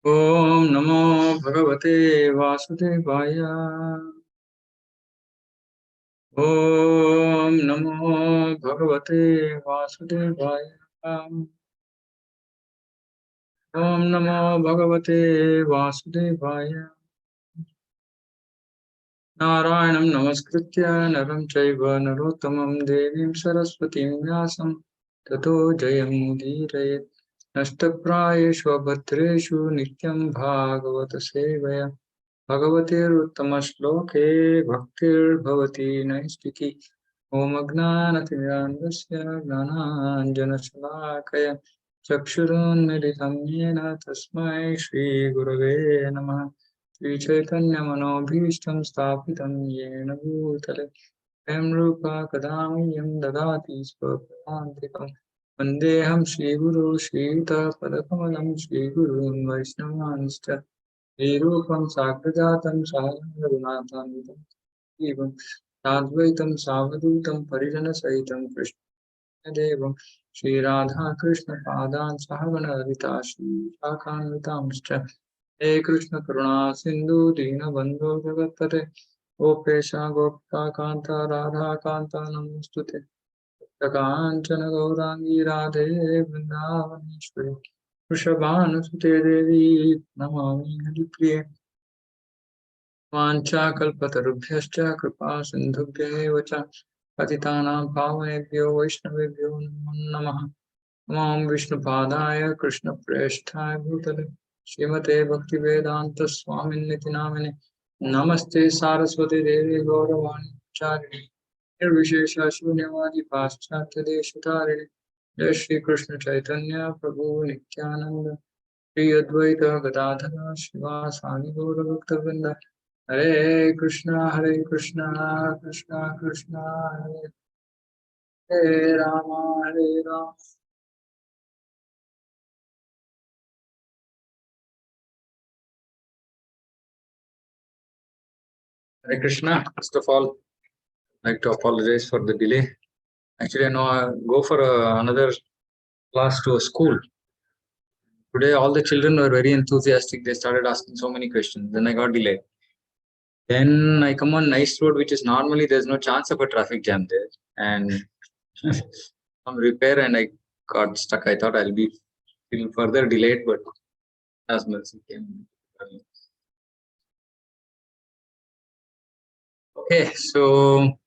Om Namo Bhagavate Vasudevaya. Om Namo Bhagavate Vasudevaya. Om Namo Bhagavate Vasudevaya. Narayanam Namaskritya Naram Chaiva Narottamam Devim Saraswatim Vyasam Tato Jayam Udhirayet Nashtaprayeshu Bhatreshu Nityam Bhagavata Sevaya Bhagavatir-uttama-shloke bhaktir-bhavati naistiki Om Ajnana-timirandasya Gnananjana-shalakaya Chakshurun-militam yena tasmai Shri-gurave Namah Shri Chaitanya-manobhishtam sthapitam yena bhutale Swayam Rupa Kadamyam dadati swapadantikam Vandeham Shri-guru Shri-yuta-padakamalam Shri-gurun Vaishnavanscha Nirupam Sagrajatam Saharanathan Evam Tadvaitam Savadutam Parijana Sahitam Krishna Devam Shri Radha Krishna Padan Sahavana Rita Shri Shakan Vitamscha He Krishna Karuna Sindhu Dina Bandhu Jagatpate Gopesha Gopta Kanta Radha Kanta Namostute Kanchana Gaurangi Radhe Vrindavaneshwari Vrishabhanusute Devi Namami Haripriya वाञ्छाकल्पतरुभ्यश्च कृपा सिन्धुभ्येव च पतितानां पावनेभ्यो वैष्णवेभ्यो नमो नमः। नमामि विष्णुपादाय कृष्णप्रेष्ठाय भूतले श्रीमते भक्तिवेदान्तस्वामिन्निति नामिने नमस्ते सारस्वती देवी गौरवाणी चारिणे निर्विशेष शून्यवादी पाश्चात्यदेशतारिणे जय श्री कृष्ण चैतन्य प्रभु Nityanand Shri Advaita Gadadhar शिवासादि गौरभक्तवृंद Hare Krishna, Krishna Krishna, Hare Rama, Hare Rama. Hare Krishna. First of all, I'd like to apologize for the delay. Actually, I know I go for another class to a school. Today, all the children were very enthusiastic. They started asking so many questions. Then I got delayed. Then I come on nice road, which is normally there's no chance of a traffic jam there. And some repair, and I got stuck. I thought I'll be feeling further delayed, but as mercy came. Okay, so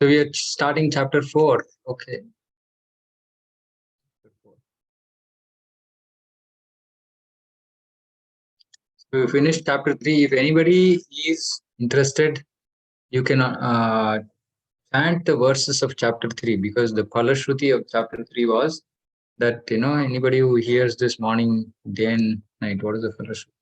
we are starting chapter 4. Okay. So we finished chapter 3. If anybody is interested, you can chant the verses of chapter 3, because the Palashruti of chapter 3 was that, anybody who hears this morning, day and night, what is the Palashruti?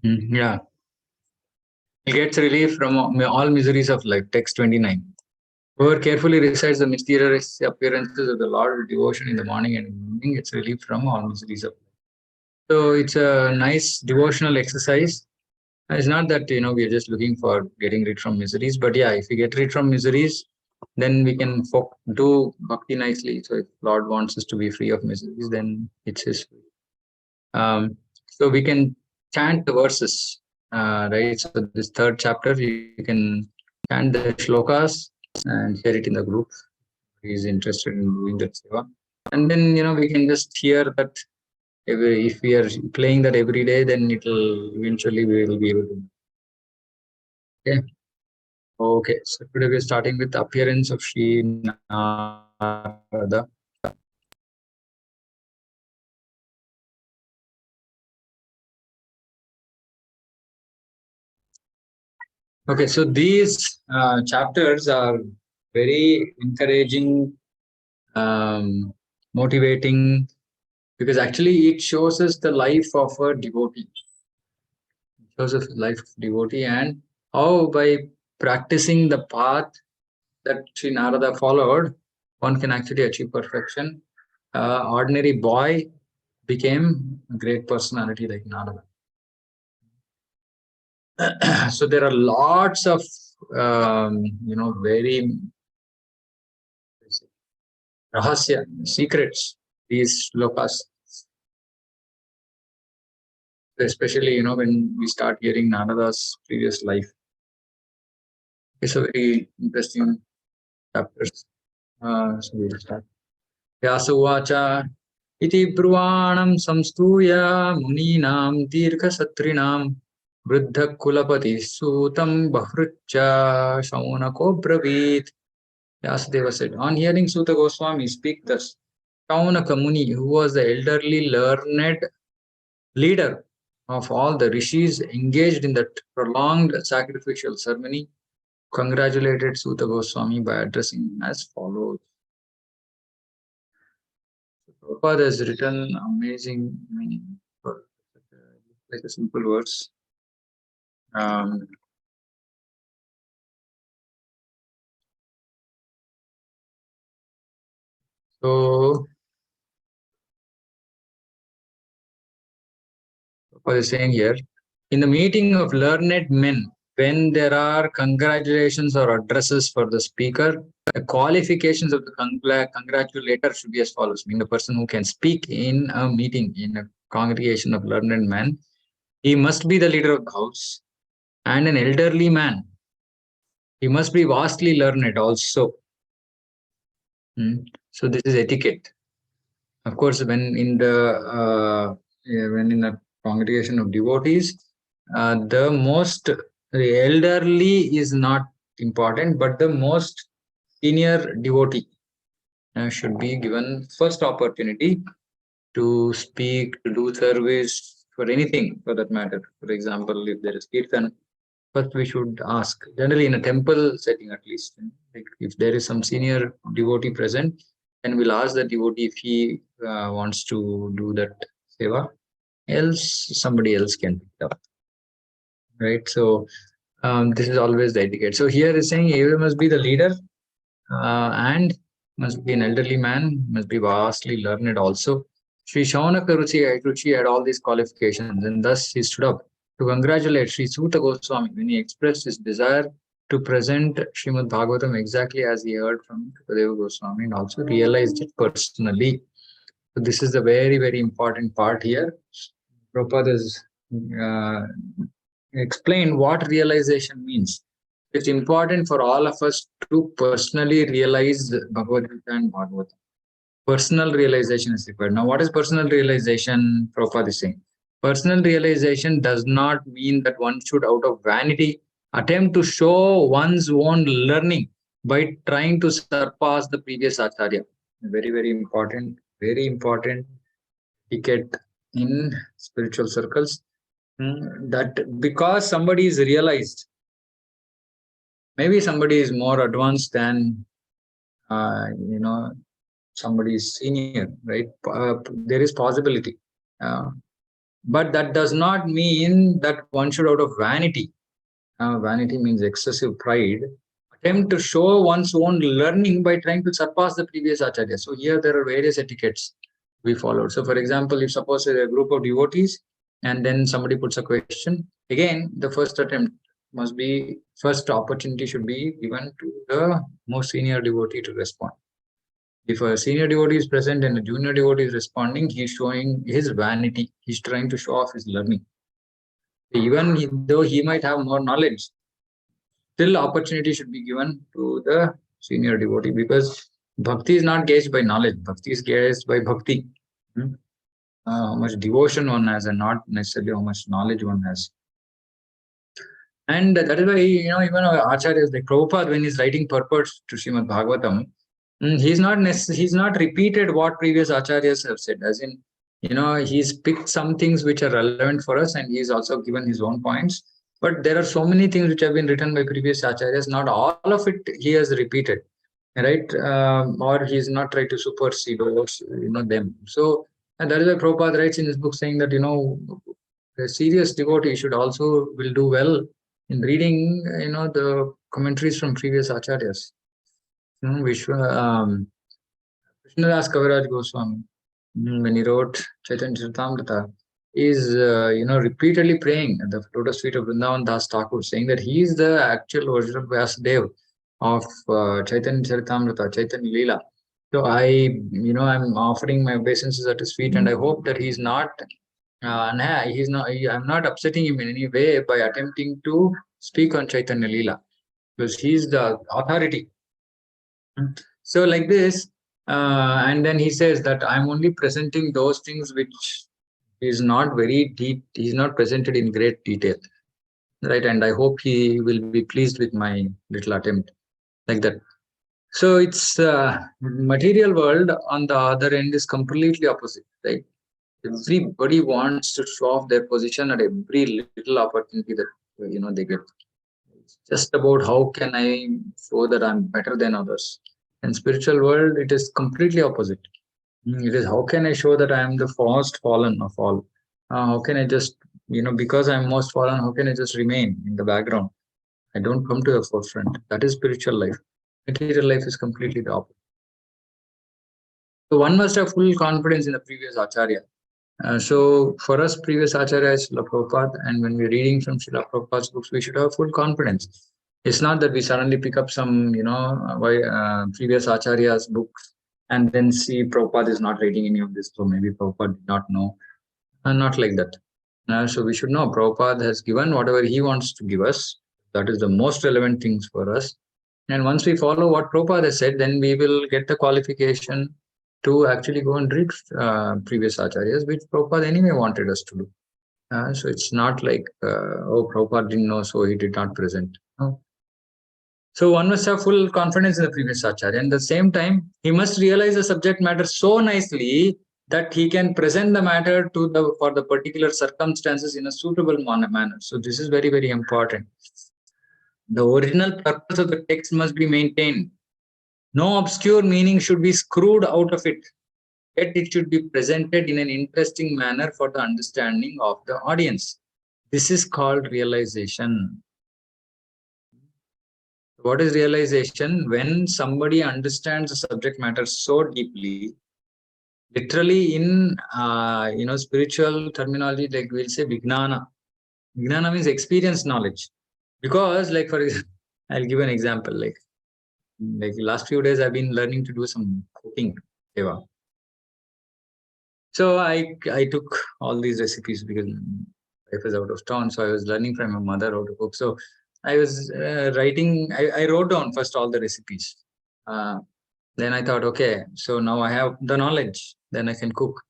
Yeah. He gets relief from all miseries of life. Text 29. Whoever carefully recites the mysterious appearances of the Lord with devotion in the morning and evening gets relief from all miseries of life. So it's a nice devotional exercise. It's not that, we are just looking for getting rid from miseries, but yeah, if we get rid from miseries, then we can do bhakti nicely. So if Lord wants us to be free of miseries, then it's His way. So we can chant the verses, right? So this third chapter, you can chant the shlokas and share it in the group. Who is interested in doing that seva. And then, we can just hear that. If we are playing that every day, then eventually we will be able to. Okay. Okay. So today we're starting with the appearance of Sri Narada. Okay. So these chapters are very encouraging, motivating, because actually it shows us the life of a devotee. shows of life of devotee and how by practicing the path that Sri Narada followed, one can actually achieve perfection. Ordinary boy became a great personality like Narada. So there are lots of very rahasya, secrets, these shlokas. Especially, when we start hearing Narada's previous life. It's a very interesting chapter. So we'll start. Vyasa uvacha iti brvanam samstuya muninam dirgha satrinam vruddha kulapati sutam bahrucha Saunako bravit. Vyasadeva said, on hearing Suta Goswami speak thus, Saunaka Muni, who was the elderly learned leader of all the rishis engaged in that prolonged sacrificial ceremony, congratulated Suta Goswami by addressing him as follows. Prabhupada has written amazing meaning for like a simple verse. So Prabhupada is saying here, in the meeting of learned men, when there are congratulations or addresses for the speaker, the qualifications of the congratulator should be as follows. I mean, the person who can speak in a meeting, in a congregation of learned men, he must be the leader of the house and an elderly man. He must be vastly learned also. So this is etiquette. Of course, when in a congregation of devotees, the elderly is not important, but the most senior devotee should be given first opportunity to speak, to do service, for anything for that matter. For example, if there is kirtan, first we should ask, generally in a temple setting at least, like if there is some senior devotee present, then we'll ask the devotee if he wants to do that seva, else somebody else can pick it up. Right? So this is always the etiquette. So here is saying everyone must be the leader and must be an elderly man, must be vastly learned also. Sri Saunaka Muni had all these qualifications, and thus he stood up to congratulate Sri Suta Goswami when he expressed his desire to present Śrīmad Bhāgavatam exactly as he heard from Sukadeva Goswami and also realized it personally. So this is the very, very important part here. Prabhupada has explained what realization means. It's important for all of us to personally realize Bhagavad Gita and Bhagavatam. Personal realization is required. Now, what is personal realization? Prabhupada is saying. Personal realization does not mean that one should, out of vanity, attempt to show one's own learning by trying to surpass the previous acharya. Very, very important etiquette in spiritual circles. That because somebody is realized, maybe somebody is more advanced than somebody is senior, right? There is possibility, but that does not mean that one should, out of vanity, vanity means excessive pride, attempt to show one's own learning by trying to surpass the previous acharya. So here there are various etiquettes we followed. So for example, if suppose a group of devotees and then somebody puts a question, again the first opportunity should be given to the most senior devotee to respond. If a senior devotee is present and a junior devotee is responding, he is showing his vanity. He's trying to show off his learning. Even though he might have more knowledge, still opportunity should be given to the senior devotee, because bhakti is not gauged by knowledge. Bhakti is gauged by bhakti. How much devotion one has and not necessarily how much knowledge one has. And that is why, even our acharyas like Prabhupada, when he's writing purports to Srimad Bhagavatam, he's not repeated what previous acharyas have said. As in, he's picked some things which are relevant for us, and he's also given his own points. But there are so many things which have been written by previous acharyas. Not all of it he has repeated, right? Or he's not tried to supersede or them. So, and that is why Prabhupada writes in his book saying that a serious devotee should also will do well in reading, the commentaries from previous acharyas. Krishnadas Kaviraj Goswami, when he wrote Chaitanya Charitamrita, is repeatedly praying at the lotus feet of Vrindavan Das Thakur, saying that he is the actual original Vyasadeva of Chaitanya Charitamrita, Chaitanya Leela. So I'm offering my obeisances at his feet, and I hope that he's not, I'm not upsetting him in any way by attempting to speak on Chaitanya Leela, because he's the authority. So like this, and then he says that I'm only presenting those things which is not very deep, he's not presented in great detail, right? And I hope he will be pleased with my little attempt, like that. So it's material world on the other end is completely opposite, right? Everybody wants to show off their position at every little opportunity that they get. It's just about how can I show that I'm better than others. In spiritual world, it is completely opposite. It is how can I show that I am the first fallen of all? How can I just, because I'm most fallen, how can I just remain in the background? I don't come to the forefront. That is spiritual life. Material life is completely the opposite. So one must have full confidence in the previous acharya. So for us, previous acharya is Srila Prabhupada, and when we're reading from Srila Prabhupada's books, we should have full confidence. It's not that we suddenly pick up some, previous acharya's books and then see Prabhupada is not reading any of this, so maybe Prabhupada did not know. Not like that. So we should know Prabhupada has given whatever he wants to give us. That is the most relevant things for us. And once we follow what Prabhupada has said, then we will get the qualification to actually go and read previous acharyas, which Prabhupada anyway wanted us to do. So it's not like, Prabhupada didn't know, so he did not present. No. So one must have full confidence in the previous acharya. And at the same time, he must realize the subject matter so nicely that he can present the matter for the particular circumstances in a suitable manner. So this is very, very important. The original purpose of the text must be maintained. No obscure meaning should be screwed out of it. Yet it should be presented in an interesting manner for the understanding of the audience. This is called realization. What is realization? When somebody understands the subject matter so deeply, literally in spiritual terminology, like we'll say Vijnana. Vijnana means experience knowledge. Because, like, for example, I'll give an example. Like last few days, I've been learning to do some cooking. So I took all these recipes because my wife is out of town. So I was learning from my mother how to cook. So I was writing. I wrote down first all the recipes. Then I thought, okay, so now I have the knowledge. Then I can cook,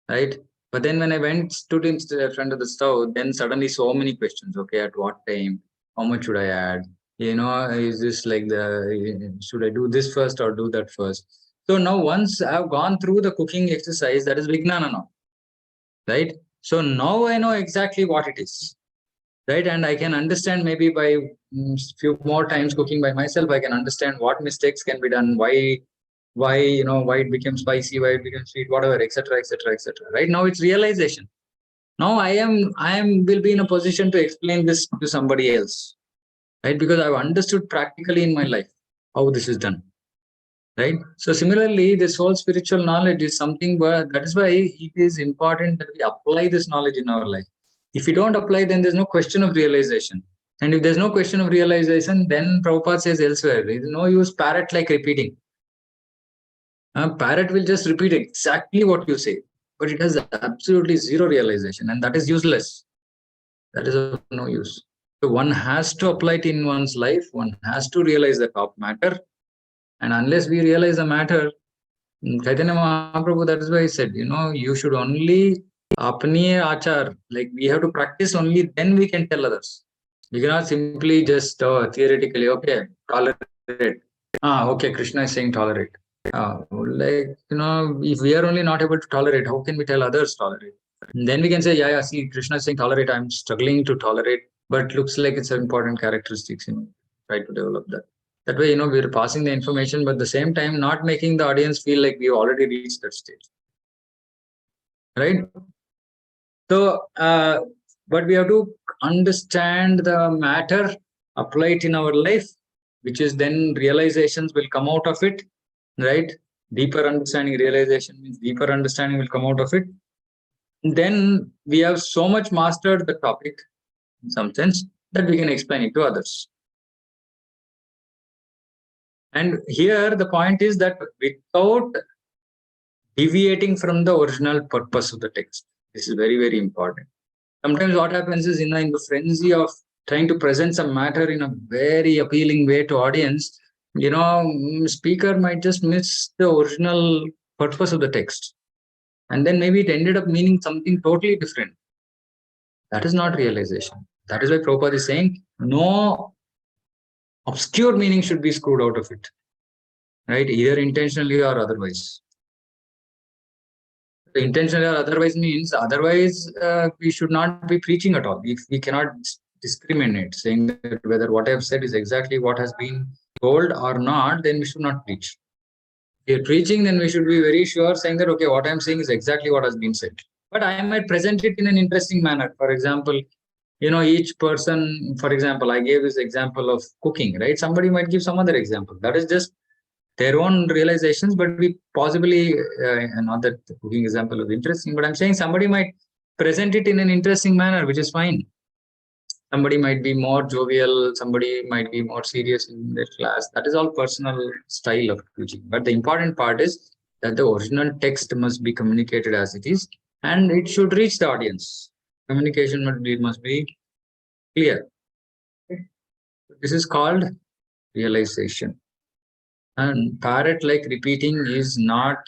right? But then when I stood in front of the stove, then suddenly so many questions. Okay, at what time? How much should I add? Is this like should I do this first or do that first? So now once I've gone through the cooking exercise, that is Vijnana now, right? So now I know exactly what it is, right? And I can understand maybe by few more times cooking by myself, I can understand what mistakes can be done, why it became spicy, why it became sweet, whatever, etc., etc., etc. Right now it's realization. Now I will be in a position to explain this to somebody else, right? Because I've understood practically in my life how this is done, right? So similarly, this whole spiritual knowledge is something where that is why it is important that we apply this knowledge in our life. If we don't apply, then there's no question of realization. And if there's no question of realization, then Prabhupada says elsewhere, there is no use parrot like repeating. Parrot will just repeat exactly what you say, but it has absolutely zero realization, and that is useless. That is of no use. So one has to apply it in one's life. One has to realize the top matter. And unless we realize the matter, Chaitanya Mahaprabhu, that is why he said, you should only apni achar, like we have to practice only, then we can tell others. We cannot simply just theoretically, okay, tolerate. Okay, Krishna is saying tolerate. If we are only not able to tolerate, how can we tell others tolerate? And then we can say, yeah, see, Krishna is saying tolerate, I'm struggling to tolerate, but looks like it's an important characteristics, try to develop that. That way, we're passing the information, but at the same time, not making the audience feel like we've already reached that stage. Right? So, but we have to understand the matter, apply it in our life, which is then realizations will come out of it, right? Deeper understanding, realization means deeper understanding will come out of it. Then we have so much mastered the topic in some sense that we can explain it to others. And here the point is that without deviating from the original purpose of the text, this is very, very important. Sometimes what happens is, in the frenzy of trying to present some matter in a very appealing way to audience, speaker might just miss the original purpose of the text. And then maybe it ended up meaning something totally different. That is not realization. That is why Prabhupada is saying, no obscure meaning should be screwed out of it, right? Either intentionally or otherwise. Intentionally or otherwise means otherwise we should not be preaching at all. If we cannot discriminate, saying that whether what I have said is exactly what has been told or not, then we should not preach. If you're preaching, then we should be very sure, saying that, okay, what I'm saying is exactly what has been said. But I might present it in an interesting manner. For example, each person, for example, I gave this example of cooking, right? Somebody might give some other example. That is just their own realizations, but we possibly, not that the cooking example is interesting, but I'm saying somebody might present it in an interesting manner, which is fine. Somebody might be more jovial, somebody might be more serious in their class. That is all personal style of teaching. But the important part is that the original text must be communicated as it is, and it should reach the audience. Communication must be clear. This is called realization. And parrot-like repeating is not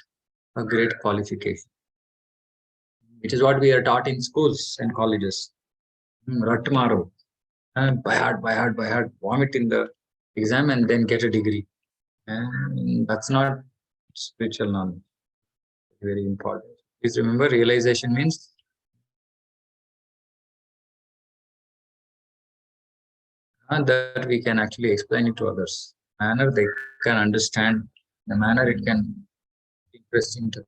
a great qualification. It is what we are taught in schools and colleges. Ratmaro. By heart, vomit in the exam and then get a degree. And that's not spiritual knowledge. Very important. Please remember, realization means that we can actually explain it to others. Manner they can understand, the manner it can be interesting to.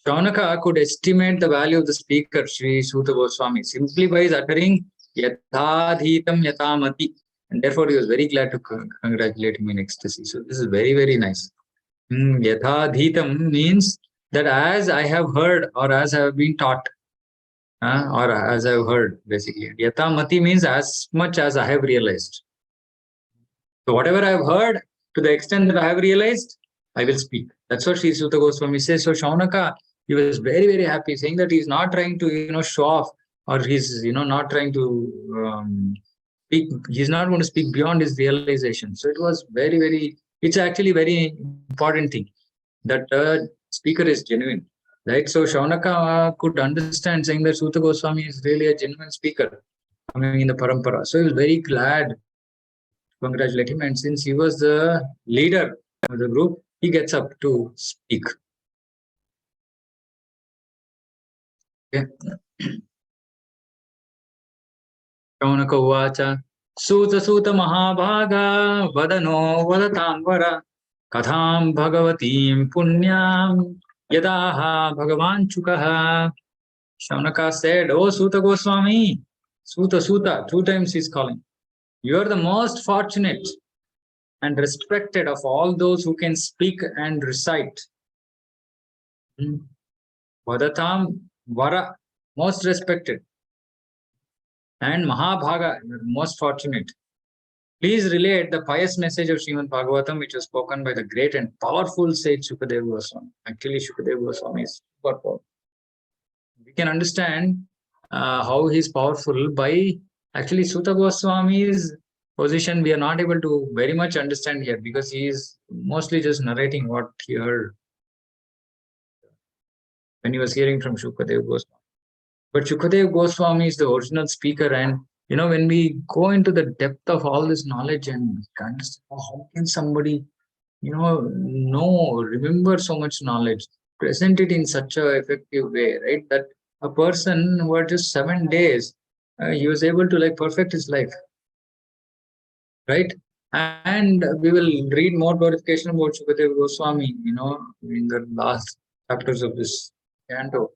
Saunaka could estimate the value of the speaker, Sri Suta Goswami, simply by his uttering Yathadhitam Yatamati. And therefore, he was very glad to congratulate him in ecstasy. So, this is very, very nice. Yathadhitam means that as I have heard or as I have been taught, or as I have heard, basically. Yatamati means as much as I have realized. So, whatever I have heard, to the extent that I have realized, I will speak. That's what Sri Suta Goswami says. So, Saunaka, he was very, very happy, saying that he's not trying to, show off, or he's, not trying to speak. He's not going to speak beyond his realization. So it was very, very, it's actually very important thing that speaker is genuine, right? So Saunaka could understand, saying that Suta Goswami is really a genuine speaker coming in the parampara. So he was very glad to congratulate him. And since he was the leader of the group, he gets up to speak. Okay. Saunaka Uvacha Suta Mahabhaga Vadano Vadatangvara Katham Bhagavatim Punyam Yadaha Bhagavan Chukaha. Saunaka said, "Oh Suta Goswami, Suta, 2 times he's calling. You are the most fortunate and respected of all those who can speak and recite. Vadatam Vara, most respected. And Mahabhaga, most fortunate. Please relate the pious message of Śrīmad Bhāgavatam, which was spoken by the great and powerful sage Shukadeva Goswami. Actually, Shukadeva Goswami is super powerful. We can understand how he is powerful by actually Suta Goswami's position. We are not able to very much understand here because he is mostly just narrating what he heard when he was hearing from Shukadeva Goswami. But Shukadeva Goswami is the original speaker, and when we go into the depth of all this knowledge and understand how can somebody, remember so much knowledge, present it in such a effective way, right? That a person who had just 7 days, he was able to perfect his life, right? And we will read more glorification about Shukadeva Goswami, in the last chapters of this canto.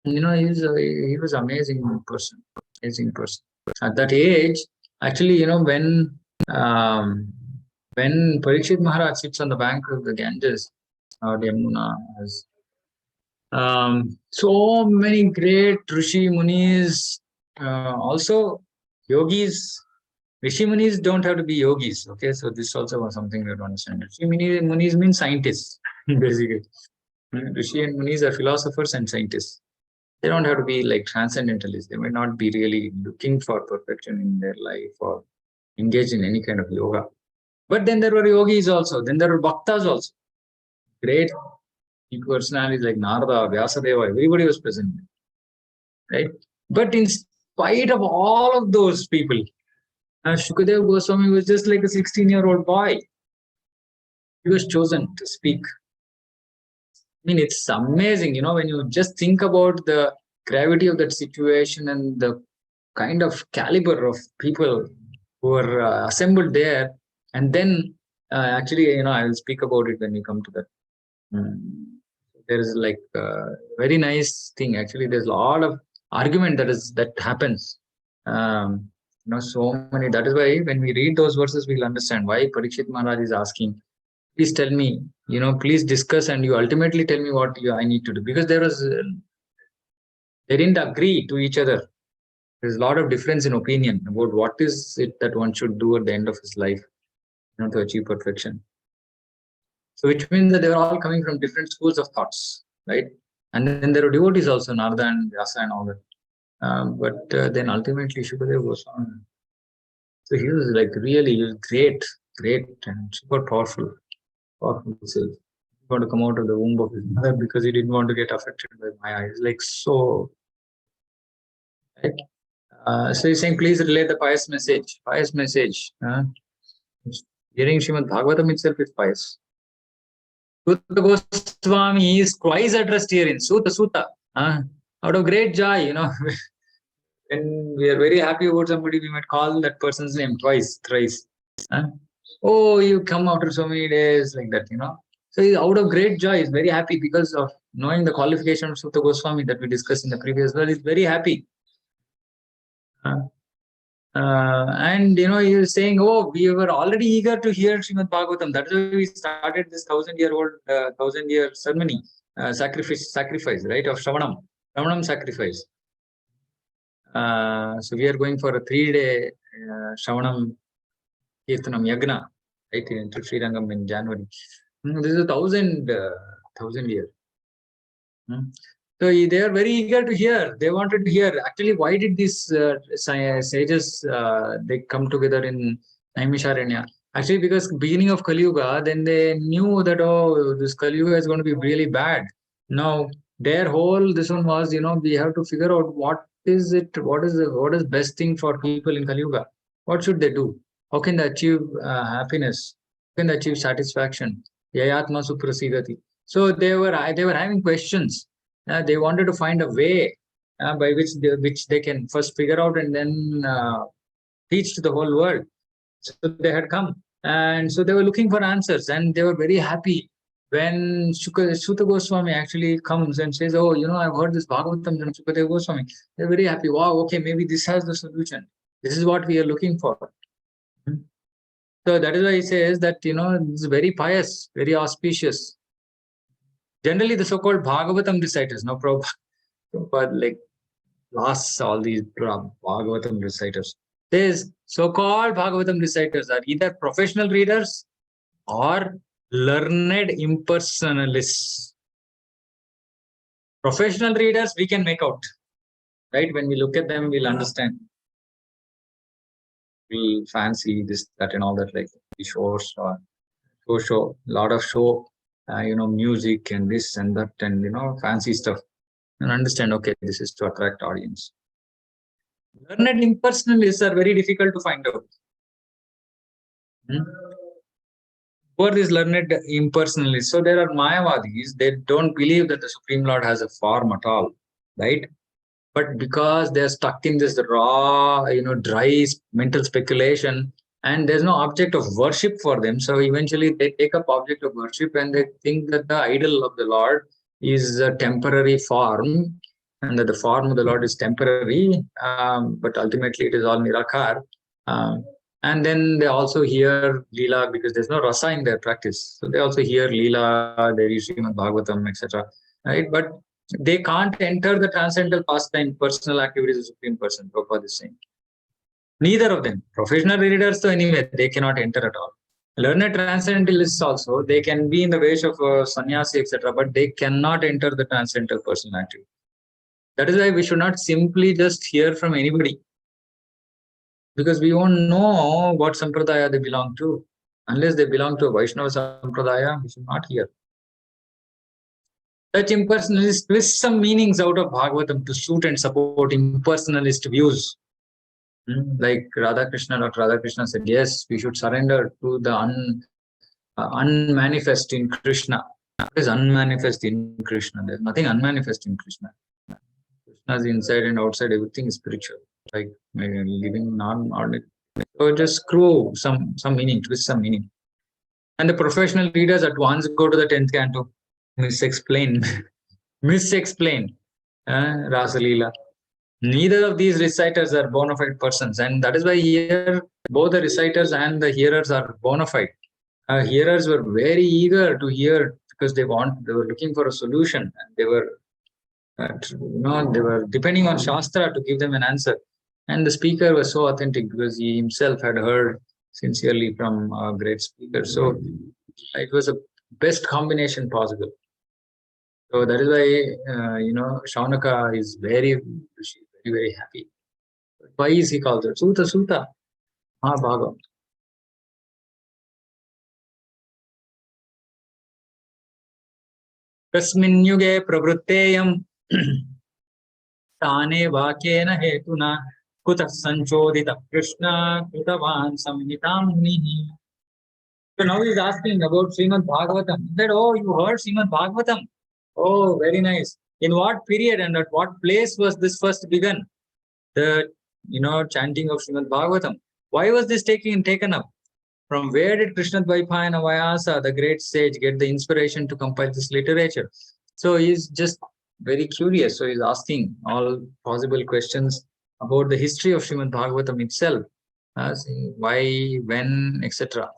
He was amazing person. Amazing person. At that age, actually, when Parikshit Maharaj sits on the bank of the Ganges or Yamuna, so many great Rishi Munis, also yogis. Rishi Munis don't have to be yogis. Okay, so this also was something we have to understand. Rishi Munis mean scientists, basically. Rishi and Munis are philosophers and scientists. They don't have to be like transcendentalists. They may not be really looking for perfection in their life or engage in any kind of yoga. But then there were yogis also. Then there were bhaktas also. Great personalities like Narada, Vyasadeva, everybody was present. Right? But in spite of all of those people, Shukadeva Goswami was just like a 16-year-old boy. He was chosen to speak. I mean, it's amazing, when you just think about the gravity of that situation and the kind of caliber of people who were assembled there. And then, actually, I will speak about it when we come to that. There is like a very nice thing. Actually, there's a lot of argument that happens. So many. That is why when we read those verses, we'll understand why Parikshit Maharaj is asking, please tell me, please discuss, and you ultimately tell me what I need to do, because they didn't agree to each other. There's a lot of difference in opinion about what is it that one should do at the end of his life, to achieve perfection. So which means that they were all coming from different schools of thoughts, right? And then there were devotees also, Narada and Vyasa and all that. But then ultimately Shukadeva was on. So he was like really great and super powerful self. He wanted to come out of the womb of his mother because he didn't want to get affected by Maya. He's like so. Right? So he's saying, please relay the pious message. Pious message. Hearing Śrīmad Bhāgavatam itself is pious. Suta Goswami is twice addressed here in Suta. Out of great joy, when we are very happy about somebody, we might call that person's name twice, thrice. Oh, you come after so many days, like that, So he's out of great joy, he's very happy because of knowing the qualification of Suta Goswami that we discussed in the previous verse. He's very happy. And he was saying, oh, we were already eager to hear Srimad Bhagavatam. That's why we started this 1,000-year ceremony, sacrifice, right, of Shravanam sacrifice. So we are going for a 3-day Shravanam Kirtanam Yagna, right, in Srirangam in January. This is 1,000 year. So they are very eager to hear. They wanted to hear. Actually, why did these sages they come together in Naimisharanya? Actually, because beginning of Kali Yuga, then they knew that this Kali Yuga is going to be really bad. Now their whole this one was, we have to figure out what is best thing for people in Kali Yuga. What should they do? How can they achieve happiness? How can they achieve satisfaction? Yayatma suprasidati. So they were having questions. They wanted to find a way by which they can first figure out and then teach to the whole world. So they had come, and so they were looking for answers, and they were very happy when Suta Goswami actually comes and says, oh, I've heard this Bhagavatam from Shukadeva Goswami. They're very happy. Wow, okay, maybe this has the solution. This is what we are looking for. So that is why he says that, it's very pious, very auspicious. Generally, the so-called Bhagavatam reciters, no problem, but like lost all these Bhagavatam reciters. These so-called Bhagavatam reciters are either professional readers or learned impersonalists. Professional readers, we can make out, right? When we look at them, we'll understand. We fancy this, that, and all that, like the shows or show, lot of show, music and this and that, and fancy stuff, and understand. Okay, this is to attract audience. Learned impersonalists are very difficult to find out. Who are these learned impersonalists? So there are Mayavadis. They don't believe that the Supreme Lord has a form at all, right? But because they're stuck in this raw, dry mental speculation, and there's no object of worship for them, so eventually they take up object of worship and they think that the idol of the Lord is a temporary form, and that the form of the Lord is temporary, but ultimately it is all Nirakar. And then they also hear Leela because there's no rasa in their practice. So they also hear Leela, they read Śrīmad Bhāgavatam, etc. Right? But they can't enter the transcendental pastime, personal activities of Supreme Person, Prabhupada is saying. Neither of them. Professional readers, so anyway, they cannot enter at all. Learned transcendentalists also, they can be in the way of sannyasi, etc., but they cannot enter the transcendental personal activity. That is why we should not simply just hear from anybody, because we won't know what sampradaya they belong to. Unless they belong to a Vaishnava sampradaya, we should not hear. Such impersonalists twist some meanings out of Bhagavatam to suit and support impersonalist views. Like Radhakrishna, Dr. Radhakrishna said, yes, we should surrender to the unmanifest in Krishna. What is unmanifest in Krishna? There's nothing unmanifest in Krishna. Krishna's inside and outside, everything is spiritual. Like living non-ordinary. So just screw some meaning, twist some meaning. And the professional readers at once go to the 10th canto, misexplain Rasa Leela. Neither of these reciters are bona fide persons, and that is why here both the reciters and the hearers are bona fide. Hearers were very eager to hear because they were looking for a solution, and they were depending on Shastra to give them an answer. And the speaker was so authentic because he himself had heard sincerely from a great speaker. So it was a best combination possible. So that is why Saunaka is very happy. Why is he called it? Suta, Bhagavatam. Kasmin yuge pravrutteyam Tane vakyena hetuna kuta sanchodita Krishna kritavan samhitam munihi. So now he's asking about Srimad Bhagavatam. He said, oh, you heard Srimad Bhagavatam? Oh, very nice. In what period and at what place was this first begun? The chanting of Srimad Bhagavatam. Why was this taken up? From where did Krishna Dvaipayana Vyasa, the great sage, get the inspiration to compile this literature? So he's just very curious. So he's asking all possible questions about the history of Srimad Bhagavatam itself. Why, when, etc.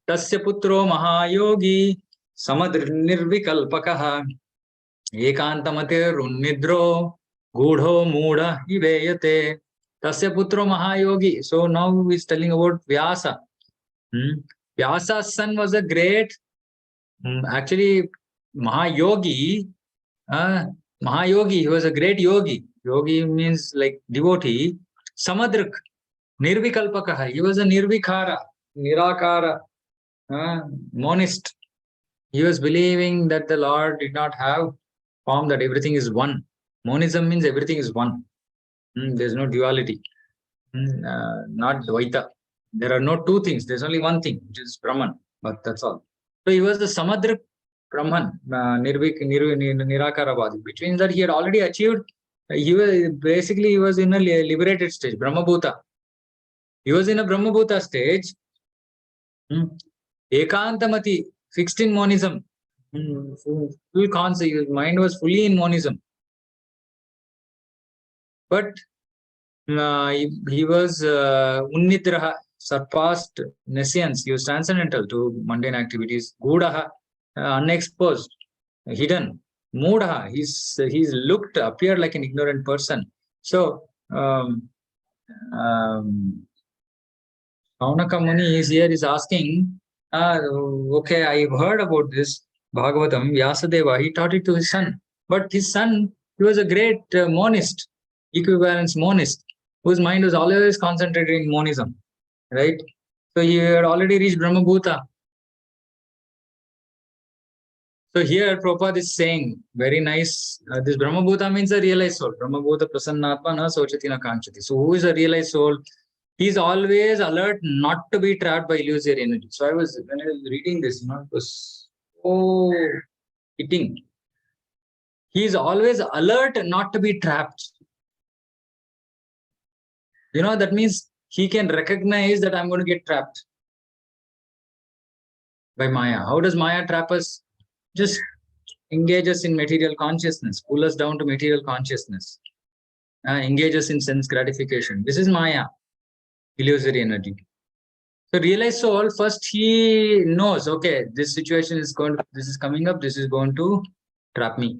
Tasya putro mahayogi samadnirvikalpakaha ekantamate runnidro gudho muda iveyate. Tasya putro mahayogi. So now he's telling about Vyasa. Vyasa's son was a great, actually Mahayogi. Mahayogi, he was a great yogi. Yogi means like devotee. Samadrik, nirvikalpakaha. He was a nirvikara, nirakara, monist. He was believing that the Lord did not have form, that everything is one. Monism means everything is one. There's no duality, not Dvaita. There are no two things. There's only one thing, which is Brahman. But that's all. So he was the Samadrik Brahman, Nirakaravadi, which means that he had already achieved. He was in a liberated stage, Brahmabhuta. He was in a Brahmabhuta stage. Ekantamati, fixed in monism. Full concept. His mind was fully in monism. But he was Unnidraha, surpassed nescience. He was transcendental to mundane activities. Gudaha, unexposed, hidden. Mudha, he's appeared like an ignorant person. So Saunaka Muni is asking, okay, I've heard about this Bhagavatam, Vyasadeva, he taught it to his son. But his son, he was a great monist, equivalence monist, whose mind was always concentrated in monism, right? So he had already reached Brahmabhuta. So here Prabhupada is saying, very nice, this Brahmabhuta means a realized soul. Brahmabhuta prasannatma na sochati na kanchati. So who is a realized soul? He's always alert not to be trapped by illusory energy. So when I was reading this, it was so hitting. He is always alert not to be trapped. That means he can recognize that I'm going to get trapped by Maya. How does Maya trap us? Just engage us in material consciousness, pull us down to material consciousness, engage us in sense gratification. This is Maya, illusory energy. So realized soul, first he knows, okay, this situation is this is coming up, this is going to trap me.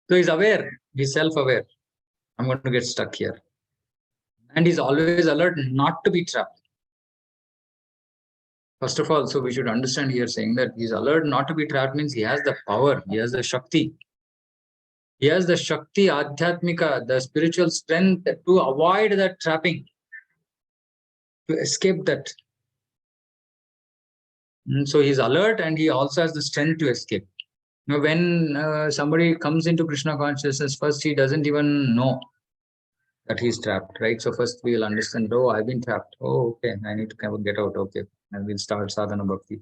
So he's aware, he's self-aware. I'm going to get stuck here. And he's always alert not to be trapped. First of all, so we should understand here saying that he's alert not to be trapped means he has the power, he has the Shakti. He has the Shakti, Adhyatmika, the spiritual strength to avoid that trapping, to escape that. And so he's alert and he also has the strength to escape. Now, when somebody comes into Krishna consciousness, first he doesn't even know that he's trapped, right? So first we will understand, oh, I've been trapped. Oh, okay, I need to kind of get out. Okay, and we'll start sadhana bhakti.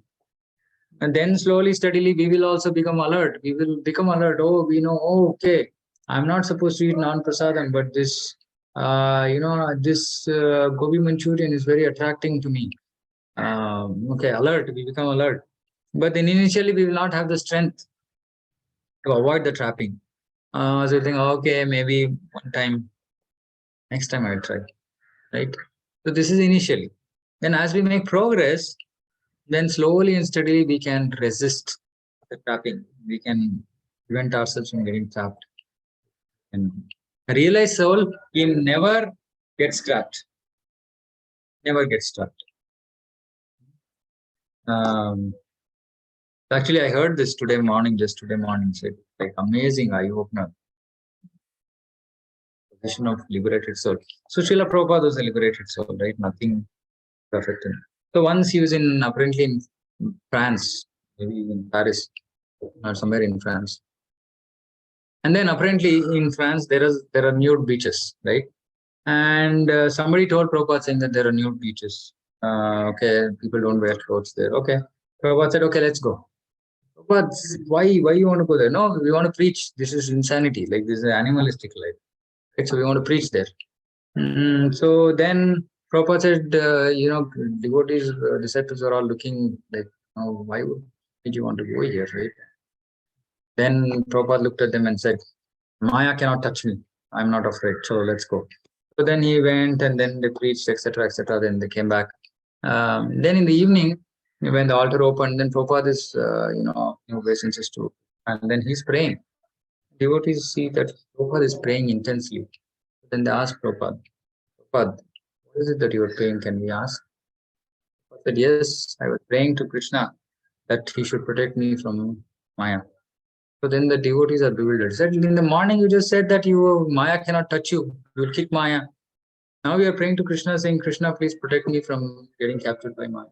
And then slowly, steadily, we will also become alert. We will become alert. Oh, we know, oh, okay, I'm not supposed to eat non-prasadam, but this, this gobi Manchurian is very attracting to me. Okay, alert, we become alert. But then initially, we will not have the strength to avoid the trapping. So you think, okay, maybe one time, next time I'll try, right? So this is initially. Then as we make progress, then slowly and steadily we can resist the trapping. We can prevent ourselves from getting trapped. And realize soul, he never gets trapped. Never gets trapped. Actually, I heard this today morning, just today morning. So it's like amazing eye-opener. Position of liberated soul. So Srila Prabhupada was a liberated soul, right? Nothing perfect. So once he was apparently in France, maybe in Paris or somewhere in France. And then apparently in France, there are nude beaches, right? And somebody told Prabhupada saying that there are nude beaches. Okay, people don't wear clothes there. Okay. Prabhupada said, okay, let's go. But why you want to go there? No, we want to preach. This is insanity. Like this is animalistic life. Right? So we want to preach there. So then Prabhupada said, devotees, disciples are all looking like, oh, why did you want to go here, right? Then Prabhupada looked at them and said, Maya cannot touch me. I'm not afraid. So let's go. So then he went and then they preached, etc., etc. Then they came back. Then in the evening, when the altar opened, then Prabhupada is, obeisances too. And then he's praying. Devotees see that Prabhupada is praying intensely. Then they ask Prabhupada, what is it that you are praying? Can we ask? Prabhupada said, yes, I was praying to Krishna that he should protect me from Maya. So then the devotees are bewildered. Said, in the morning you just said that Maya cannot touch you. You will kick Maya. Now we are praying to Krishna saying, Krishna, please protect me from getting captured by Maya.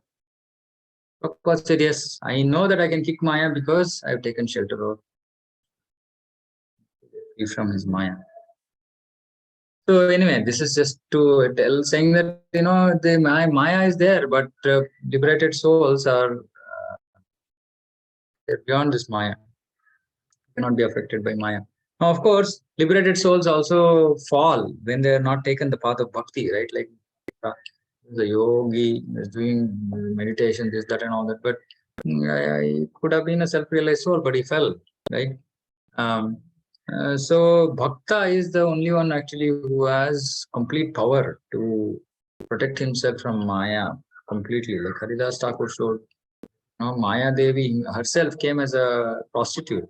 Prabhupada said, yes, I know that I can kick Maya because I have taken shelter of from his Maya. So anyway, this is just to tell, saying that, the Maya is there, but liberated souls are beyond this Maya. Cannot be affected by Maya. Now, of course, liberated souls also fall when they are not taken the path of bhakti, right? Like the yogi is doing meditation, this, that, and all that. But I could have been a self-realized soul, but he fell, right? So Bhakta is the only one actually who has complete power to protect himself from Maya completely. Like Haridas Thakur showed, Maya Devi herself came as a prostitute,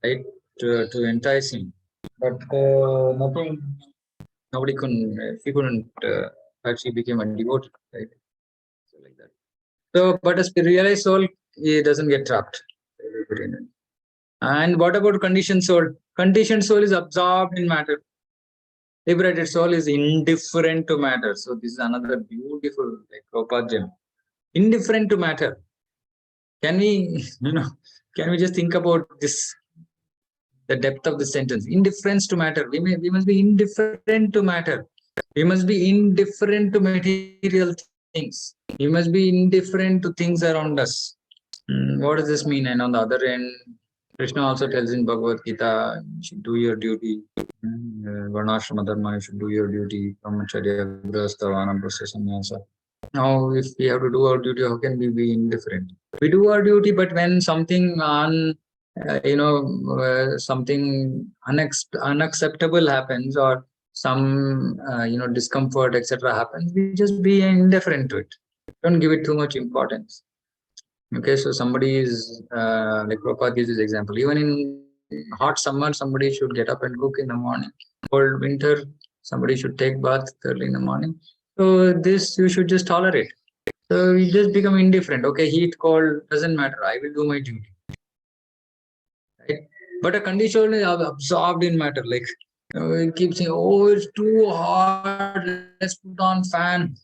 right, to entice him. But nobody couldn't, he couldn't, actually became a devotee, right? So like that. So, but a realized soul, he doesn't get trapped. And what about conditioned soul? Conditioned soul is absorbed in matter. Liberated soul is indifferent to matter. So this is another beautiful, like Prabhupada gem. Indifferent to matter. Can we, can we just think about this, the depth of the sentence? Indifference to matter. We must be indifferent to matter. We must be indifferent to material things. We must be indifferent to things around us. What does this mean? And on the other end, Krishna also tells in Bhagavad Gita, you should do your duty. Varnashrama dharma, you should do your duty. Brahmacharya, grihastha, vanaprastha, sannyasa. Now, if we have to do our duty, how can we be indifferent? We do our duty, but when something something unacceptable happens, or some discomfort, etc. happens, we just be indifferent to it. Don't give it too much importance. Okay, so somebody is like Prabhupada gives this example. Even in hot summer, somebody should get up and cook in the morning. Cold winter, somebody should take bath early in the morning. So this you should just tolerate. So you just become indifferent. Okay, heat, cold, doesn't matter. I will do my duty. Right? But a condition is absorbed in matter. Like it keeps saying, "Oh, it's too hot. Let's put on fan."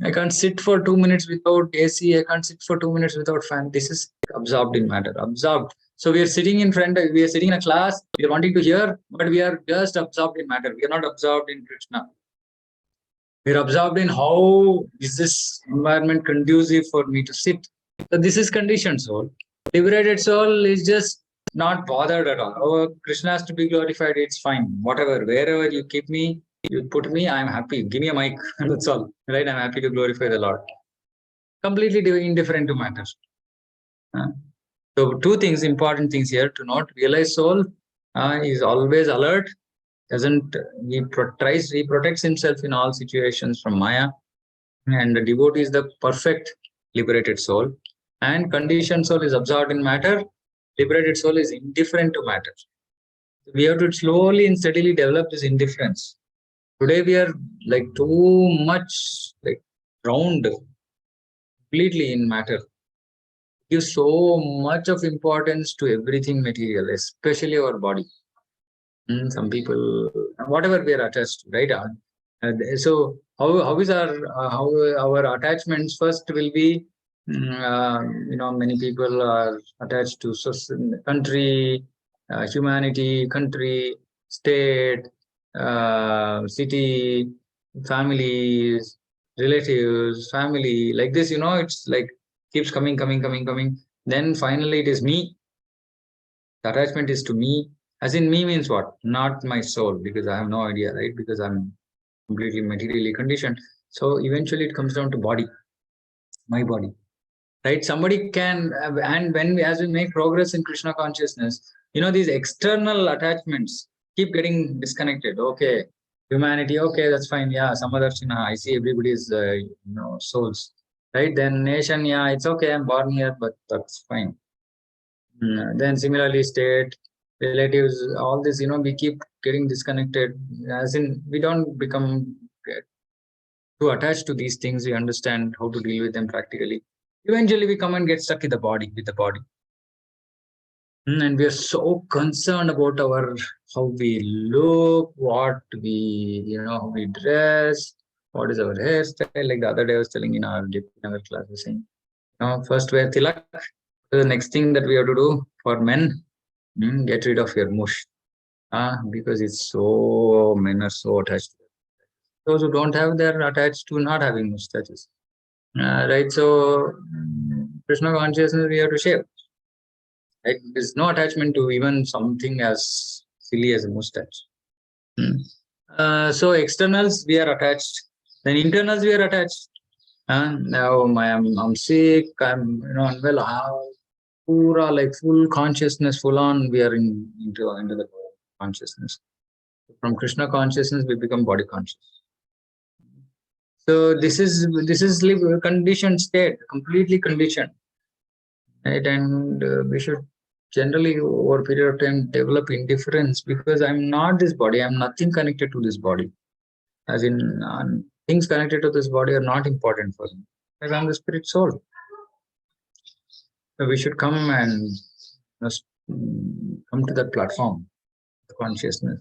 I can't sit for 2 minutes without AC. I can't sit for 2 minutes without fan. This is absorbed in matter. Absorbed. So we are sitting in front. We are sitting in a class. We are wanting to hear, but we are just absorbed in matter. We are not absorbed in Krishna. We are absorbed in how is this environment conducive for me to sit. So this is conditioned soul. Liberated soul is just not bothered at all. Oh, Krishna has to be glorified. It's fine. Whatever, wherever you keep me, you put me, I'm happy. Give me a mic. That's all. Right? I'm happy to glorify the Lord. Completely indifferent to matters. So two things, important things here to note. Realized soul is always alert. He protects himself in all situations from Maya. And the devotee is the perfect liberated soul. And conditioned soul is absorbed in matter. Liberated soul is indifferent to matter. We have to slowly and steadily develop this indifference. Today we are like too much like drowned completely in matter. Give so much of importance to everything material, especially our body. Some people, whatever we are attached to, right? So how is our attachments? First will be, many people are attached to country, humanity, country, state, city, families, relatives, family, like this. It's like keeps coming. Then finally it is me. The attachment is to me. As in me means what? Not my soul, because I have no idea, right? Because I'm completely materially conditioned. So eventually it comes down to body, my body, right? Somebody can, and as we make progress in Krishna consciousness, these external attachments keep getting disconnected. Okay, humanity, okay, that's fine. Yeah, Samadarshana, I see everybody's, souls, right? Then nation, yeah, it's okay, I'm born here, but that's fine. Then similarly, state, relatives, all this, we keep getting disconnected. As in, we don't become too attached to these things. We understand how to deal with them practically. Eventually, we come and get stuck with the body. And we are so concerned about how we look, what we, how we dress, what is our hairstyle. Like the other day I was telling in our class, saying, first wear tilak. The next thing that we have to do for men, get rid of your mush. Because men are so attached. Those who don't have, they're attached to not having mustaches. Right? So, Krishna consciousness, we have to shave. Right? There's no attachment to even something as silly as a mustache. So, externals, we are attached. Then internals, we are attached. Now, I'm sick, I'm unwell. Pura, like full consciousness, full on, we are into the consciousness. From Krishna consciousness, we become body conscious. So this is conditioned state, completely conditioned, right? And we should generally, over a period of time, develop indifference, because I'm not this body. I'm nothing connected to this body. As in, things connected to this body are not important for me, because I'm the spirit soul. So we should come and come to that platform, the consciousness.